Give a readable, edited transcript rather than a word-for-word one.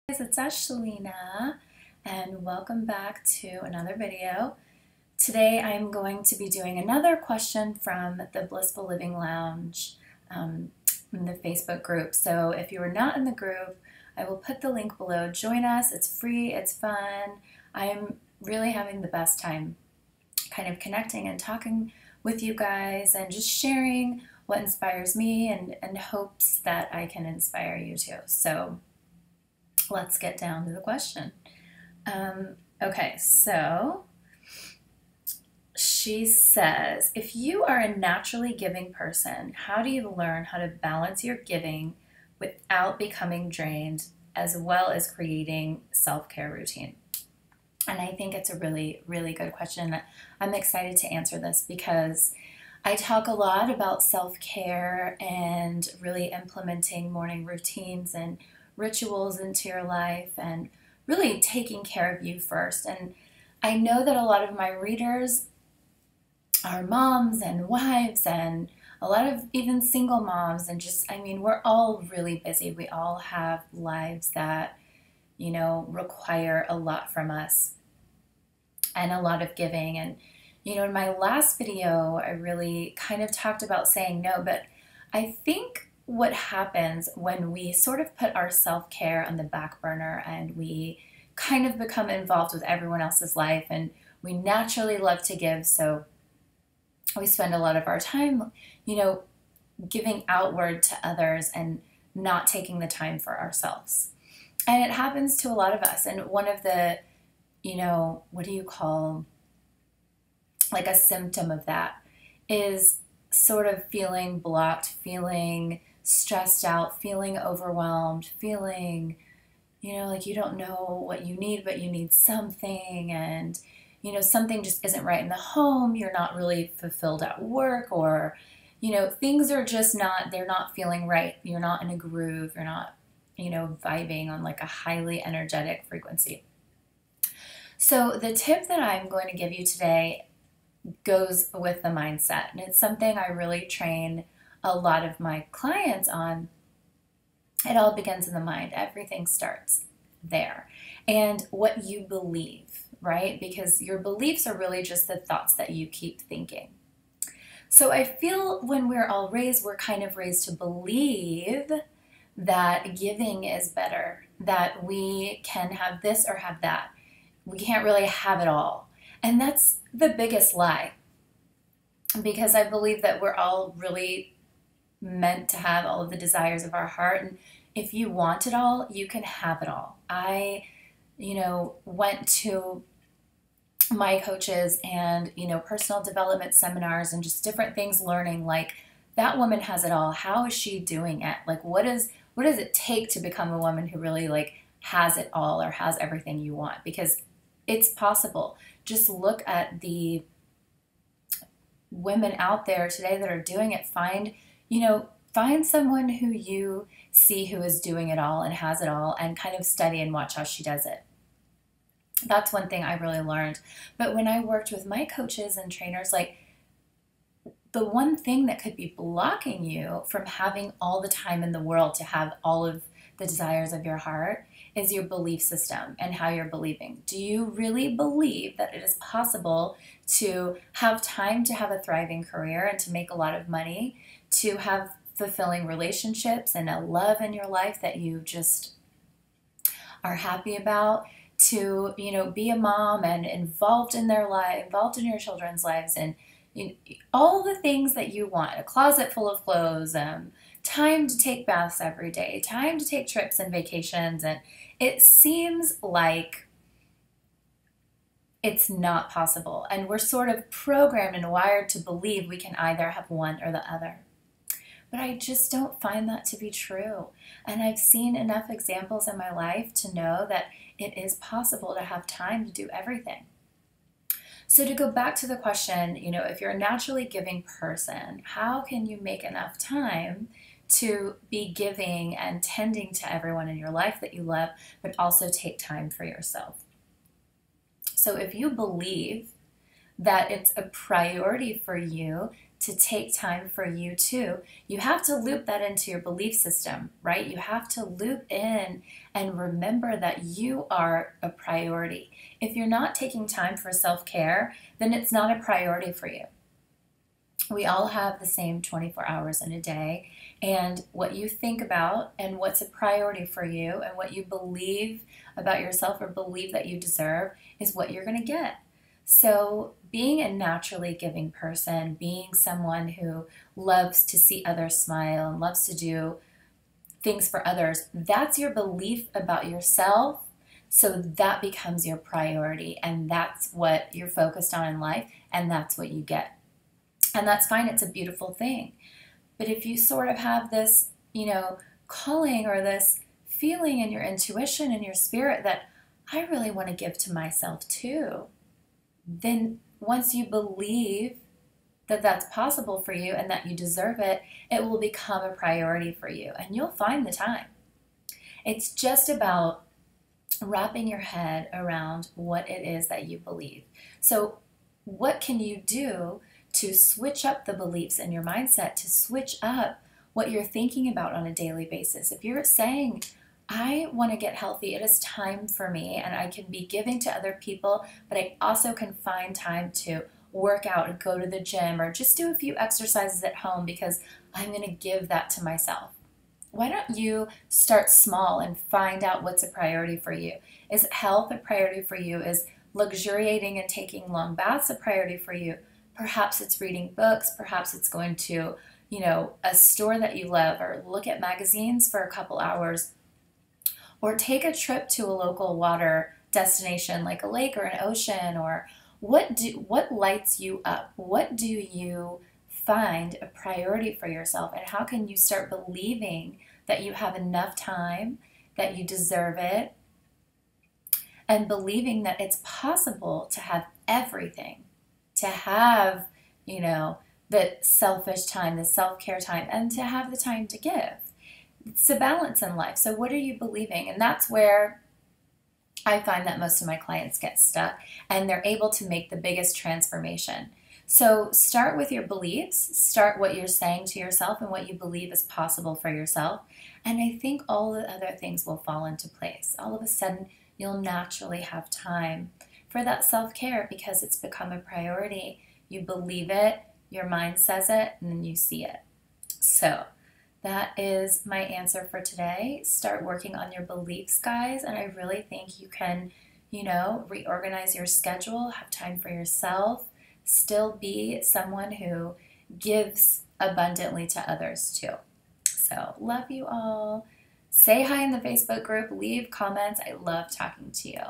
It's Ashlina and welcome back to another video. Today I'm going to be doing another question from the Blissful Living Lounge in the Facebook group. So if you are not in the group, I will put the link below. Join us. It's free. It's fun. I am really having the best time kind of connecting and talking with you guys and just sharing what inspires me and hopes that I can inspire you too. So let's get down to the question. Okay, so she says, if you are a naturally giving person, how do you learn how to balance your giving without becoming drained, as well as creating self-care routine? And I think it's a really, really good question. I'm excited to answer this because I talk a lot about self-care and really implementing morning routines and rituals into your life and really taking care of you first. And I know that a lot of my readers are moms and wives and a lot of even single moms, and just, I mean, we're all really busy. We all have lives that, you know, require a lot from us and a lot of giving. And, you know, in my last video, I really kind of talked about saying no, but I think what happens when we sort of put our self-care on the back burner and we kind of become involved with everyone else's life, and we naturally love to give, so we spend a lot of our time, you know, giving outward to others and not taking the time for ourselves. And it happens to a lot of us. And one of the, you know, what do you call, like a symptom of that is sort of feeling blocked, feeling stressed out, feeling overwhelmed, feeling, you know, like you don't know what you need, but you need something, and, you know, something just isn't right in the home, you're not really fulfilled at work, or, you know, things are just not, they're not feeling right, you're not in a groove, you're not, you know, vibing on like a highly energetic frequency. So the tip that I'm going to give you today goes with the mindset, and it's something I really train a lot of my clients on. It all begins in the mind. Everything starts there. And what you believe, right? Because your beliefs are really just the thoughts that you keep thinking. So I feel when we're all raised, we're kind of raised to believe that giving is better, that we can have this or have that. We can't really have it all. And that's the biggest lie, because I believe that we're all really meant to have all of the desires of our heart, and if you want it all, you can have it all. I, you know, went to my coaches and, you know, personal development seminars and just different things, learning like, that woman has it all. How is she doing it? Like, what does it take to become a woman who really like has it all, or has everything you want? Because it's possible. Just look at the women out there today that are doing it. Find someone who you see who is doing it all and has it all, and kind of study and watch how she does it. That's one thing I really learned. But when I worked with my coaches and trainers, like, the one thing that could be blocking you from having all the time in the world to have all of the desires of your heart is your belief system and how you're believing. Do you really believe that it is possible to have time to have a thriving career and to make a lot of money, to have fulfilling relationships and a love in your life that you just are happy about, to, you know, be a mom and involved in their life, involved in your children's lives, and, you know, all the things that you want, a closet full of clothes, time to take baths every day, time to take trips and vacations, and it seems like it's not possible. And we're sort of programmed and wired to believe we can either have one or the other. But I just don't find that to be true. And I've seen enough examples in my life to know that it is possible to have time to do everything. So to go back to the question, you know, if you're a naturally giving person, how can you make enough time to be giving and tending to everyone in your life that you love, but also take time for yourself? So if you believe that it's a priority for you to take time for you too. You have to loop that into your belief system, right? You have to loop in and remember that you are a priority. If you're not taking time for self-care, then it's not a priority for you. We all have the same 24 hours in a day, and what you think about and what's a priority for you and what you believe about yourself or believe that you deserve is what you're going to get. So being a naturally giving person, being someone who loves to see others smile and loves to do things for others, that's your belief about yourself. So that becomes your priority, and that's what you're focused on in life, and that's what you get. And that's fine, it's a beautiful thing. But if you sort of have this, calling or this feeling in your intuition and your spirit that I really want to give to myself too, then once you believe that that's possible for you and that you deserve it, it will become a priority for you and you'll find the time. It's just about wrapping your head around what it is that you believe. So what can you do to switch up the beliefs in your mindset, to switch up what you're thinking about on a daily basis? If you're saying, I want to get healthy, it is time for me, and I can be giving to other people, but I also can find time to work out and go to the gym or just do a few exercises at home because I'm going to give that to myself. Why don't you start small and find out what's a priority for you? Is health a priority for you? Is luxuriating and taking long baths a priority for you? Perhaps it's reading books, perhaps it's going to, a store that you love, or look at magazines for a couple hours, or take a trip to a local water destination like a lake or an ocean, or what lights you up? What do you find a priority for yourself, and how can you start believing that you have enough time, that you deserve it, and believing that it's possible to have everything, to have, the selfish time, the self-care time, and to have the time to give. It's a balance in life. So what are you believing? And that's where I find that most of my clients get stuck and they're able to make the biggest transformation. So start with your beliefs, start what you're saying to yourself and what you believe is possible for yourself. And I think all the other things will fall into place. All of a sudden, you'll naturally have time for that self-care because it's become a priority. You believe it, your mind says it, and then you see it. So that is my answer for today. Start working on your beliefs, guys, and I really think you can, reorganize your schedule, have time for yourself, still be someone who gives abundantly to others too. So love you all. Say hi in the Facebook group, leave comments. I love talking to you.